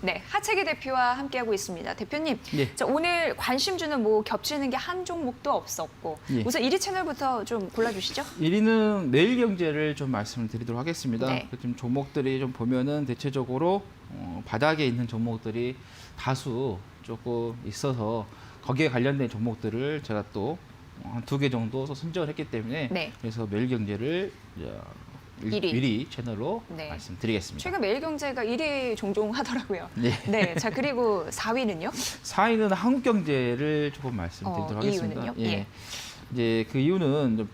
네, 하채기 대표와 함께하고 있습니다. 대표님, 예. 자, 오늘 관심주는 뭐 겹치는 게 한 종목도 없었고 예. 우선 1위 채널부터 좀 골라주시죠. 1위는 매일경제를 좀 말씀을 드리도록 하겠습니다. 네. 좀 종목들이 좀 보면은 대체적으로 바닥에 있는 종목들이 다수 조금 있어서 거기에 관련된 종목들을 제가 또 한 2개 정도 선정을 했기 때문에 네. 그래서 매일경제를 1위 채널로 네. 말씀드리겠습니다. 최근 매일경제가 1위 종종 하더라고요. 네. 네, 자 그리고 4위는요? 4위는 한국경제를 조금 말씀드리도록 하겠습니다. 이유는요? 예. 이제 그 이유는 좀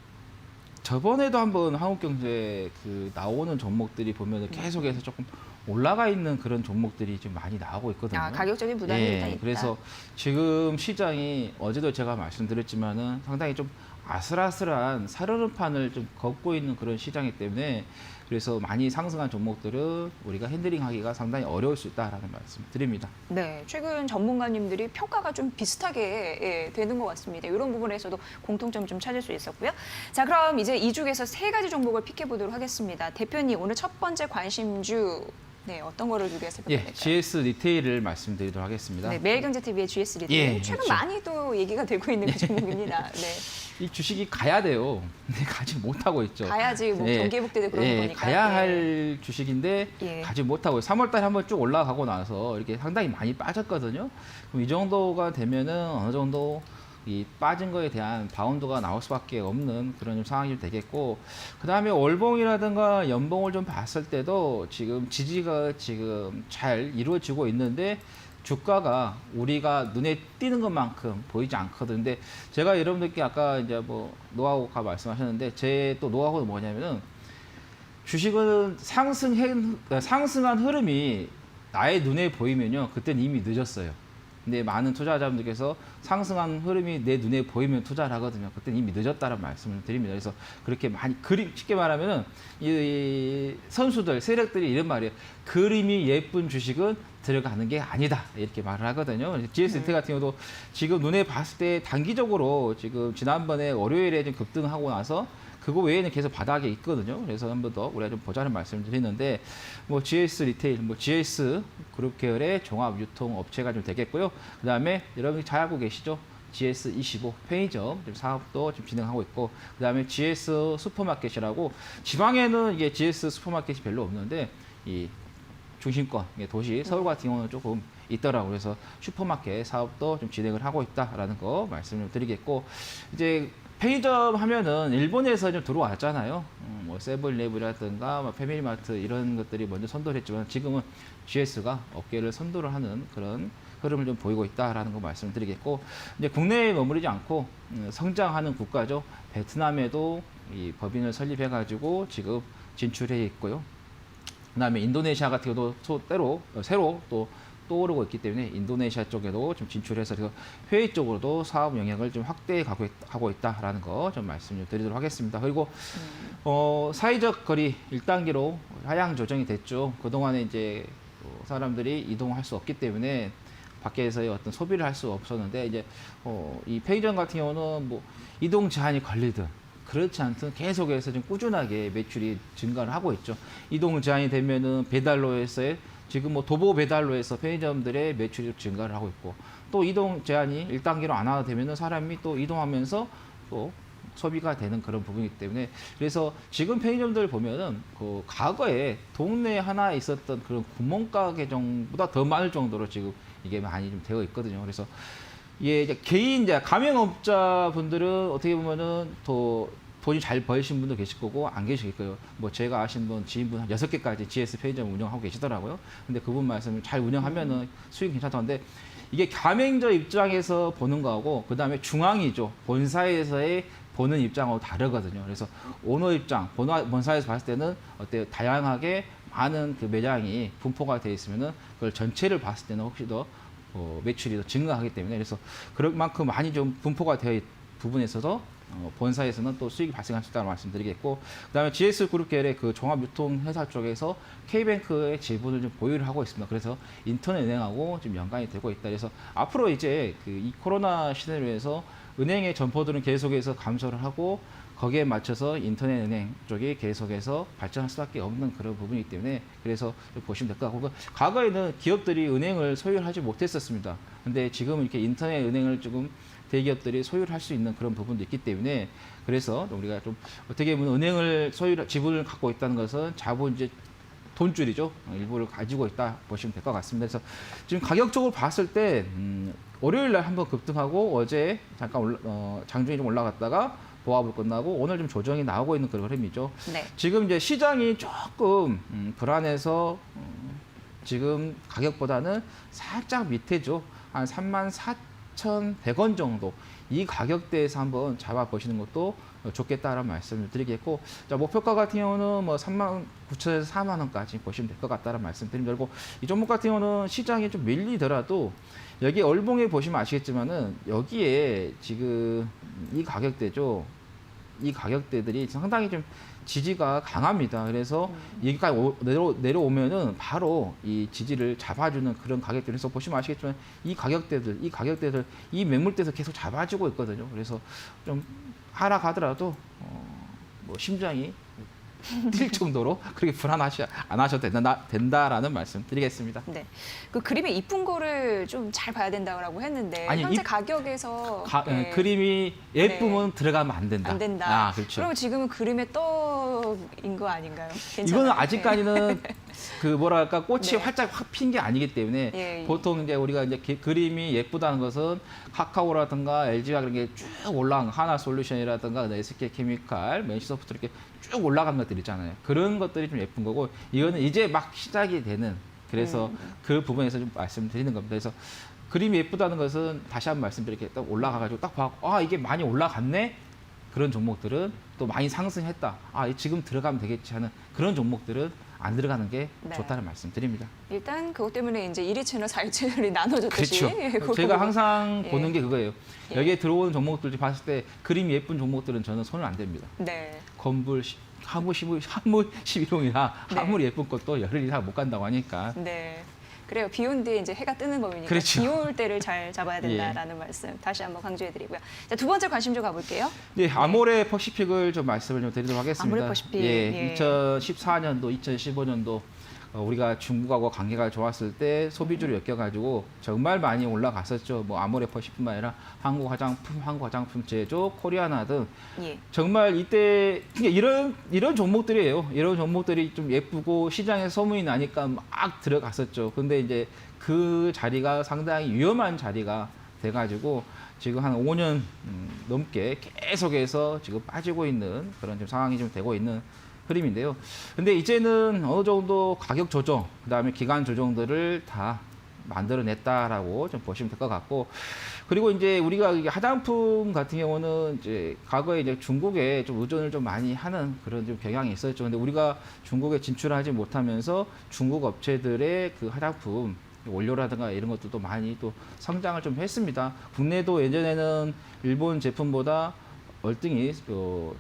저번에도 한번 한국경제 그 나오는 종목들이 보면 계속해서 조금 올라가 있는 그런 종목들이 좀 많이 나오고 있거든요. 아, 가격적인 부담이 예, 일단 있다. 그래서 지금 시장이 어제도 제가 말씀드렸지만은 상당히 좀 아슬아슬한 살얼음판을 좀 걷고 있는 그런 시장이기 때문에 그래서 많이 상승한 종목들은 우리가 핸들링하기가 상당히 어려울 수 있다라는 말씀 드립니다. 네, 최근 전문가님들이 평가가 좀 비슷하게 되는 것 같습니다. 이런 부분에서도 공통점 좀 찾을 수 있었고요. 자, 그럼 이제 이 중에서 3가지 종목을 픽해 보도록 하겠습니다. 대표님, 오늘 첫 번째 관심주 네, 어떤 거를 두개 살펴볼까요? 예, GS 리테일을 말씀드리도록 하겠습니다. 네, 매일경제TV의 GS 리테일. 예, 최근 그렇죠. 많이 또 얘기가 되고 있는 그 종목입니다. 네, 이 주식이 가야 돼요. 근데 가지 못하고 있죠. 가야지 뭐 예, 경기 회복되고 그런 예, 거니까. 가야 예. 할 주식인데 예. 가지 못하고 3월 달에 한번 쭉 올라가고 나서 이렇게 상당히 많이 빠졌거든요. 그럼 이 정도가 되면은 어느 정도 이 빠진 거에 대한 바운드가 나올 수밖에 없는 그런 좀 상황이 되겠고, 그 다음에 월봉이라든가 연봉을 좀 봤을 때도 지금 지지가 지금 잘 이루어지고 있는데 주가가 우리가 눈에 띄는 것만큼 보이지 않거든요. 근데 제가 여러분들께 아까 이제 뭐 노하우가 말씀하셨는데 제 또 노하우는 뭐냐면은 주식은 상승한 흐름이 나의 눈에 보이면요, 그때는 이미 늦었어요. 근데 많은 투자자분들께서 상승한 흐름이 내 눈에 보이면 투자를 하거든요. 그때는 이미 늦었다는 말씀을 드립니다. 그래서 그렇게 많이 쉽게 말하면은 이 선수들, 세력들이 이런 말이에요. 그림이 예쁜 주식은 들어가는 게 아니다. 이렇게 말을 하거든요. GST 같은 경우도 지금 눈에 봤을 때 단기적으로 지금 지난번에 월요일에 좀 급등하고 나서 그거 외에는 계속 바닥에 있거든요. 그래서 한 번 더 우리가 좀 보자는 말씀을 드리는데, 뭐 GS 리테일, 뭐 GS 그룹 계열의 종합 유통 업체가 좀 되겠고요. 그 다음에 여러분이 잘 알고 계시죠? GS25 편의점 사업도 좀 진행하고 있고, 그 다음에 GS 슈퍼마켓이라고 지방에는 이게 GS 슈퍼마켓이 별로 없는데 이 중심권 도시 서울 같은 경우는 조금 있더라고요. 그래서 슈퍼마켓 사업도 좀 진행을 하고 있다라는 거 말씀을 드리겠고, 이제 편의점 하면은 일본에서 좀 들어왔잖아요. 뭐 세븐일레븐이라든가 뭐 패밀리마트 이런 것들이 먼저 선도를 했지만 지금은 GS가 업계를 선도를 하는 그런 흐름을 좀 보이고 있다라는 거 말씀을 드리겠고, 이제 국내에 머무르지 않고 성장하는 국가죠. 베트남에도 이 법인을 설립해가지고 지금 진출해 있고요. 그다음에 인도네시아 같은 경우도 새로 또 떠오르고 있기 때문에 인도네시아 쪽에도 좀 진출해서 그래서 해외 쪽으로도 사업 영역을 좀 확대해 가고 있다라는 거 좀 말씀을 드리도록 하겠습니다. 그리고 사회적 거리 1단계로 하향 조정이 됐죠. 그동안에 이제 사람들이 이동할 수 없기 때문에 밖에서의 어떤 소비를 할 수 없었는데 이제 이 편의점 같은 경우는 뭐 이동 제한이 걸리든 그렇지 않든 계속해서 좀 꾸준하게 매출이 증가를 하고 있죠. 이동 제한이 되면은 배달로에서의 지금 뭐 도보 배달로에서 편의점들의 매출이 증가를 하고 있고, 또 이동 제한이 1단계로 안 하게 되면은 사람이 또 이동하면서 또 소비가 되는 그런 부분이기 때문에, 그래서 지금 편의점들 보면은 그 과거에 동네 하나에 있었던 그런 구멍가게 정보다 더 많을 정도로 지금 이게 많이 좀 되어 있거든요. 그래서 이제 개인 이제 가맹업자 분들은 어떻게 보면은 더 돈이 잘 버시는 분도 계실 거고 안 계실 거예요. 뭐 제가 아시는 분, 지인분 한 6개까지 GS 편의점 운영하고 계시더라고요. 근데 그분 말씀을 잘 운영하면은 수익 괜찮던데, 이게 가맹자 입장에서 보는 거하고 그다음에 중앙이죠. 본사에서의 보는 입장하고 다르거든요. 그래서 오너 입장, 본사에서 봤을 때는 어때요? 다양하게 많은 그 매장이 분포가 되어 있으면은 그걸 전체를 봤을 때는 혹시 더 매출이 더 증가하기 때문에, 그래서 그럴 만큼 많이 좀 분포가 되어 있는 부분에서도 본사에서는 또 수익이 발생할 수 있다고 말씀드리겠고, 그다음에 GS 그룹 계열의 그 종합 유통 회사 쪽에서 K뱅크의 지분을 좀 보유를 하고 있습니다. 그래서 인터넷 은행하고 좀 연관이 되고 있다. 그래서 앞으로 이제 그 이 코로나 시대로 해서 은행의 점포들은 계속해서 감소를 하고 거기에 맞춰서 인터넷 은행 쪽이 계속해서 발전할 수밖에 없는 그런 부분이기 때문에 그래서 좀 보시면 될 것 같고 과거에는 기업들이 은행을 소유하지 못했었습니다. 근데 지금 이렇게 인터넷 은행을 조금 대기업들이 소유를 할 수 있는 그런 부분도 있기 때문에 그래서 우리가 좀 어떻게 보면 은행을 지분을 갖고 있다는 것은 자본주의 돈줄이죠. 일부를 가지고 있다 보시면 될 것 같습니다. 그래서 지금 가격적으로 봤을 때 월요일 날 한번 급등하고 어제 잠깐 장중에 좀 올라갔다가 보합을 끝나고 오늘 좀 조정이 나오고 있는 그런 흐름이죠. 네. 지금 이제 시장이 조금 불안해서 지금 가격보다는 살짝 밑에죠. 한 34,100원 정도 이 가격대에서 한번 잡아보시는 것도 좋겠다라는 말씀을 드리겠고, 자, 목표가 같은 경우는 뭐 39,000에서 4만 원까지 보시면 될 것 같다는 말씀 드립니다. 그리고 이 종목 같은 경우는 시장이 좀 밀리더라도 여기 얼봉에 보시면 아시겠지만은 여기에 지금 이 가격대죠. 이 가격대들이 상당히 좀 지지가 강합니다. 그래서 여기까지 내려오면은 바로 이 지지를 잡아주는 그런 가격대에서 보시면 아시겠지만 이 가격대들, 이 매물대에서 계속 잡아주고 있거든요. 그래서 좀 하락하더라도 뭐 심장이 뛸 정도로 그렇게 불안하지 안 하셔도 된다라는 말씀 드리겠습니다. 네. 그 그림이 이쁜 거를 좀 잘 봐야 된다고 했는데 아니, 현재 가격에서 그림이 예쁘면 들어가면 안 된다. 안 된다. 아, 그렇죠. 그럼 지금은 그림의 떡인 거 아닌가요? 괜찮아요? 이거는 아직까지는 그 뭐랄까 꽃이 네. 활짝 확 핀 게 아니기 때문에 예. 보통 이제 우리가 이제 그림이 예쁘다는 것은 카카오라든가 LG가 그런 게 쭉 올라간 거, 하나솔루션이라든가 SK케미칼, 맨시소프트 이렇게 쭉 올라간 것들 있잖아요. 그런 것들이 좀 예쁜 거고 이거는 이제 막 시작이 되는 그래서 그 부분에서 좀 말씀드리는 겁니다. 그래서 그림이 예쁘다는 것은 다시 한번 말씀드릴게요. 딱 올라가가지고 딱 봐, 아 이게 많이 올라갔네. 그런 종목들은 또 많이 상승했다. 아 지금 들어가면 되겠지 하는 그런 종목들은 안 들어가는 게 네. 좋다는 말씀 드립니다. 일단 그것 때문에 이제 1위 채널, 4위 채널이 나눠졌듯이 그렇죠. 예, 그런 제가 부분. 항상 예. 보는 게 그거예요. 예. 여기에 들어오는 종목들 봤을 때 그림이 예쁜 종목들은 저는 손을 안 댑니다. 네. 건불, 화물 11홍이나 네. 화물이 예쁜 것도 열흘 이상 못 간다고 하니까. 네. 그래요. 비 온 뒤에 이제 해가 뜨는 법이니까 그렇죠. 비 올 때를 잘 잡아야 된다라는 말씀 다시 한번 강조해드리고요. 자, 두 번째 관심 좀 가볼게요. 네, 아모레 퍼시픽을 좀 말씀을 좀 드리도록 하겠습니다. 아모레 퍼시픽. 예, 예. 2014년도, 2015년도 우리가 중국하고 관계가 좋았을 때 소비주를 엮여가지고 정말 많이 올라갔었죠. 뭐 아모레 퍼시픽뿐만 아니라 한국 화장품 제조, 코리아나 등 예. 정말 이때 이런 종목들이에요. 이런 종목들이 좀 예쁘고 시장에 소문이 나니까 막 들어갔었죠. 근데 이제 그 자리가 상당히 위험한 자리가 돼가지고 지금 한 5년 넘게 계속해서 지금 빠지고 있는 그런 좀 상황이 좀 되고 있는 흐름인데요. 근데 이제는 어느 정도 가격 조정, 그다음에 기간 조정들을 다 만들어냈다라고 좀 보시면 될 것 같고, 그리고 이제 우리가 이게 화장품 같은 경우는 이제 과거에 이제 중국에 좀 의존을 좀 많이 하는 그런 좀 경향이 있었죠. 근데 우리가 중국에 진출하지 못하면서 중국 업체들의 그 화장품 원료라든가 이런 것들도 많이 또 성장을 좀 했습니다. 국내도 예전에는 일본 제품보다 월등히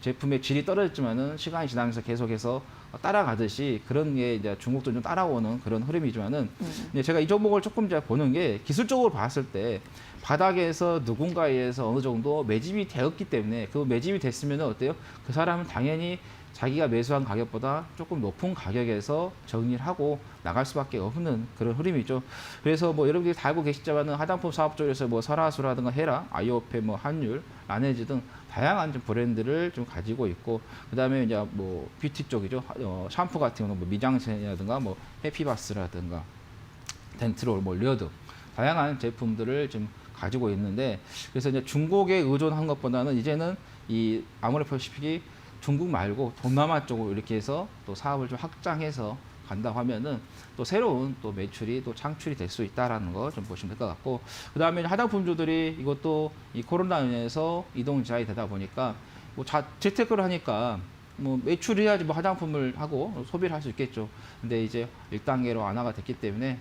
제품의 질이 떨어졌지만은 시간이 지나면서 계속해서 따라가듯이 그런 게 이제 중국도 좀 따라오는 그런 흐름이지만은 이제 제가 이 종목을 조금 제가 보는 게 기술적으로 봤을 때 바닥에서 누군가에 의해서 어느 정도 매집이 되었기 때문에 그 매집이 됐으면 어때요? 그 사람은 당연히 자기가 매수한 가격보다 조금 높은 가격에서 정리를 하고 나갈 수밖에 없는 그런 흐름이죠. 그래서 뭐 여러분들이 다 알고 계시지만은 화장품 사업 쪽에서 뭐 설화수라든가 헤라, 아이오페, 뭐 한율, 라네즈 등 다양한 좀 브랜드를 좀 가지고 있고, 그다음에 이제 뭐 뷰티 쪽이죠. 샴푸 같은 경우는 뭐 미장센이라든가 뭐 해피바스라든가 덴트롤, 뭐 리어드 다양한 제품들을 좀 가지고 있는데, 그래서 이제 중국에 의존한 것보다는 이제는 이 아모레 퍼시픽이 중국 말고 동남아 쪽으로 이렇게 해서 또 사업을 좀 확장해서 간다고 하면은 또 새로운 또 매출이 또 창출이 될 수 있다라는 거 좀 보시면 될 것 같고, 그 다음에 화장품주들이 이것도 이 코로나로 인해서 이동 제한이 되다 보니까 뭐 재테크를 하니까 뭐 매출해야지 뭐 화장품을 하고 소비를 할 수 있겠죠. 근데 이제 1단계로 완화가 됐기 때문에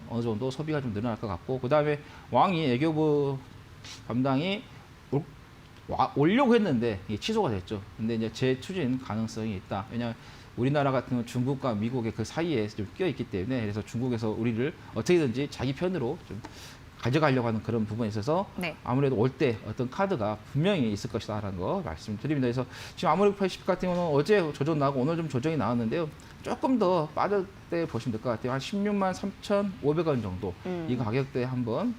어느 정도 소비가 좀 늘어날 것 같고, 그 다음에 왕이 애교부 담당이 오려고 했는데 이게 취소가 됐죠. 근데 이제 재추진 가능성이 있다. 왜냐하면 우리나라 같은 경우는 중국과 미국의 그 사이에 좀 끼어 있기 때문에, 그래서 중국에서 우리를 어떻게든지 자기 편으로 좀 가져가려고 하는 그런 부분에 있어서 네. 아무래도 올 때 어떤 카드가 분명히 있을 것이다라는 거 말씀드립니다. 그래서 지금 아모레 80 같은 경우는 어제 조정 나고 오늘 좀 조정이 나왔는데요. 조금 더 빠질 때 보시면 될 것 같아요. 한 16만 3,500원 정도 이 가격대에 한번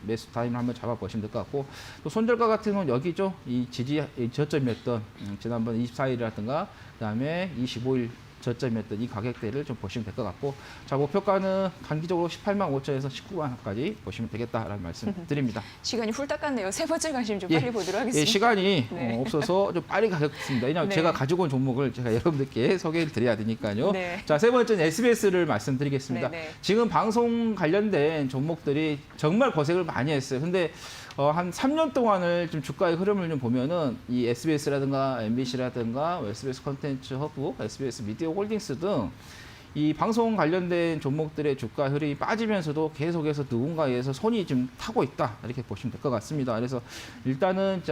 매수 타임을 한번 잡아보시면 될 것 같고 또 손절가 같은 경우는 여기죠. 이 저점이었던 지난번 24일이라든가 그다음에 25일 저점이었던 이 가격대를 좀 보시면 될 것 같고 자 목표가는 단기적으로 18만 5천에서 19만 원까지 보시면 되겠다라는 말씀 드립니다. 시간이 훌딱 갔네요. 세 번째 관심 좀 예. 빨리 보도록 하겠습니다. 예, 시간이 네. 없어서 좀 빨리 가겠습니다. 왜냐하면 네. 제가 가지고 온 종목을 제가 여러분들께 소개를 드려야 되니까요. 네. 자, 세 번째는 SBS를 말씀드리겠습니다. 네, 네. 지금 방송 관련된 종목들이 정말 고생을 많이 했어요. 근데 한 3년 동안을 좀 주가의 흐름을 좀 보면은 이 SBS라든가 MBC라든가 SBS 콘텐츠 허브, SBS 미디어 홀딩스 등 이 방송 관련된 종목들의 주가 흐름이 빠지면서도 계속해서 누군가에서 손이 좀 타고 있다 이렇게 보시면 될 것 같습니다. 그래서 일단은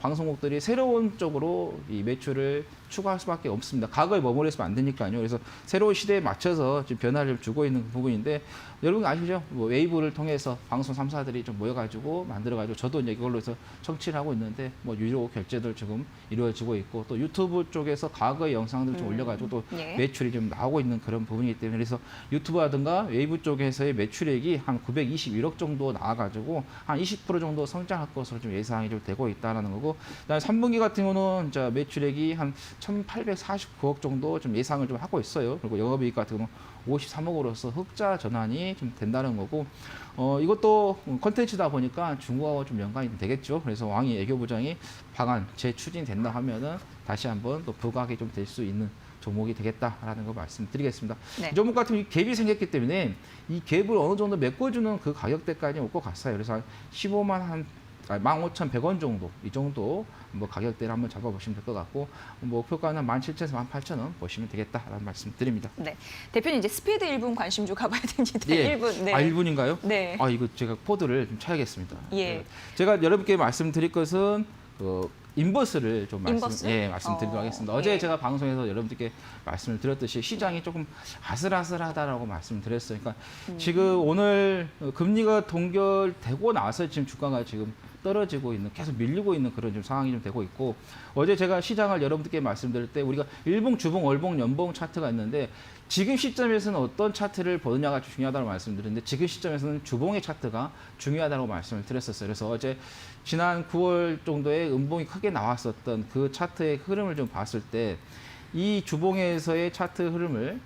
방송국들이 새로운 쪽으로 이 매출을 추구할 수밖에 없습니다. 과거에 머무르 있으면 안 되니까요. 그래서 새로운 시대에 맞춰서 지금 변화를 주고 있는 부분인데 여러분 아시죠? 뭐 웨이브를 통해서 방송 3사들이 좀 모여가지고 만들어가지고 저도 이제 이걸로 해서 청취를 하고 있는데 뭐 유료 결제들 지금 이루어지고 있고 또 유튜브 쪽에서 과거의 영상들 좀 올려가지고 또 예. 매출이 좀 나오고 있는 그런 부분이기 때문에 그래서 유튜브라든가 웨이브 쪽에서의 매출액이 한 921억 정도 나와가지고 한 20% 정도 성장할 것으로 좀 예상이 좀 되고 있다라는 거고 그다음에 3분기 같은 경우는 매출액이 한 1,849억 정도 좀 예상을 좀 하고 있어요. 그리고 영업이익 같은 경우는 53억으로서 흑자 전환이 좀 된다는 거고 이것도 컨텐츠다 보니까 중국하고 좀 연관이 되겠죠. 그래서 왕이 애교부장이 방안 재추진된다 하면은 다시 한번 또 부각이 좀 될 수 있는 종목이 되겠다라는 거 말씀드리겠습니다. 네. 이 종목 같은 경우 갭이 생겼기 때문에 이 갭을 어느 정도 메꿔주는 그 가격대까지 올 것 같아요. 그래서 한 15만 15,100원 정도 이 정도 뭐 가격대를 한번 잡아보시면 될 것 같고 목표가는 17,000에서 18,000원 보시면 되겠다라는 말씀드립니다. 네. 대표님 이제 스피드 1분 관심 가봐야 됩니다. 예. 1분. 네. 1분인가요? 네. 이거 제가 코드를 좀 쳐야겠습니다. 예. 네. 제가 여러분께 말씀드릴 것은 인버스를 좀 인버스? 말씀드리도록 하겠습니다. 어제 예. 제가 방송에서 여러분들께 말씀을 드렸듯이 시장이 조금 아슬아슬하다라고 말씀드렸어요. 그러니까 지금 오늘 금리가 동결되고 나서 지금 주가가 지금 떨어지고 있는 계속 밀리고 있는 그런 좀 상황이 좀 되고 있고 어제 제가 시장을 여러분들께 말씀드릴 때 우리가 일봉, 주봉, 월봉, 연봉 차트가 있는데 지금 시점에서는 어떤 차트를 보느냐가 중요하다고 말씀드렸는데 지금 시점에서는 주봉의 차트가 중요하다고 말씀을 드렸었어요. 그래서 어제 지난 9월 정도에 음봉이 크게 나왔었던 그 차트의 흐름을 좀 봤을 때 이 주봉에서의 차트 흐름을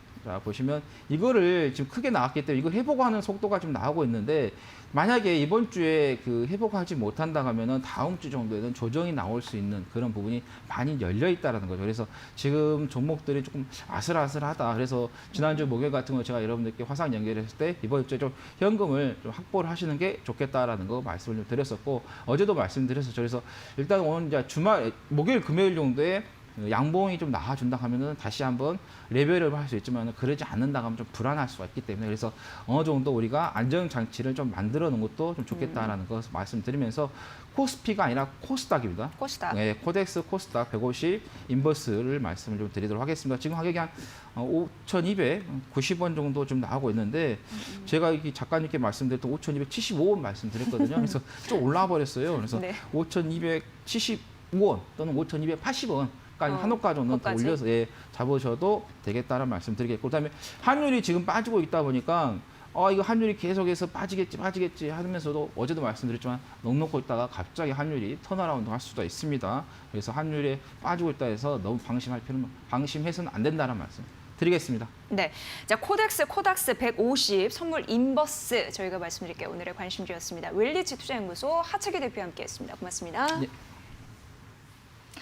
보시면 이거를 지금 크게 나왔기 때문에 이거 회복하는 속도가 좀 나오고 있는데 만약에 이번 주에 그 회복하지 못한다 하면은 다음 주 정도에는 조정이 나올 수 있는 그런 부분이 많이 열려 있다라는 거죠. 그래서 지금 종목들이 조금 아슬아슬하다. 그래서 지난주 목요일 같은 거 제가 여러분들께 화상 연결했을 때 이번 주에 좀 현금을 좀 확보를 하시는 게 좋겠다라는 거 말씀을 좀 드렸었고 어제도 말씀드렸었죠. 그래서 일단 오늘 이제 주말 목요일 금요일 정도에 양봉이 좀 나와준다 하면은 다시 한번 레벨업을 할 수 있지만 그러지 않는다 하면 좀 불안할 수가 있기 때문에 그래서 어느 정도 우리가 안정 장치를 좀 만들어 놓은 것도 좀 좋겠다라는 것을 말씀드리면서 코스피가 아니라 코스닥입니다. 코스닥. 네, 코덱스 코스닥 150 인버스를 말씀을 좀 드리도록 하겠습니다. 지금 가격이 한 5,290원 정도 좀 나오고 있는데 제가 이 작가님께 말씀드렸던 5,275원 말씀드렸거든요. 그래서 좀 올라와 버렸어요. 그래서 네. 5,275원 또는 5,280원 까지 한호가 정도 더 올려서 잡으셔도 되겠다는 말씀드리겠고 그다음에 환율이 지금 빠지고 있다 보니까 이거 환율이 계속해서 빠지겠지 하면서도 어제도 말씀드렸지만 넉넉고 있다가 갑자기 환율이 턴어라운드 할 수도 있습니다. 그래서 환율이 빠지고 있다 해서 너무 방심해서는 안 된다는 말씀 드리겠습니다. 네, 자 코닥스 150 선물 인버스 저희가 말씀드릴게요. 오늘의 관심주였습니다. 웰리츠 투자연구소 하창기 대표와 함께했습니다. 고맙습니다. 네.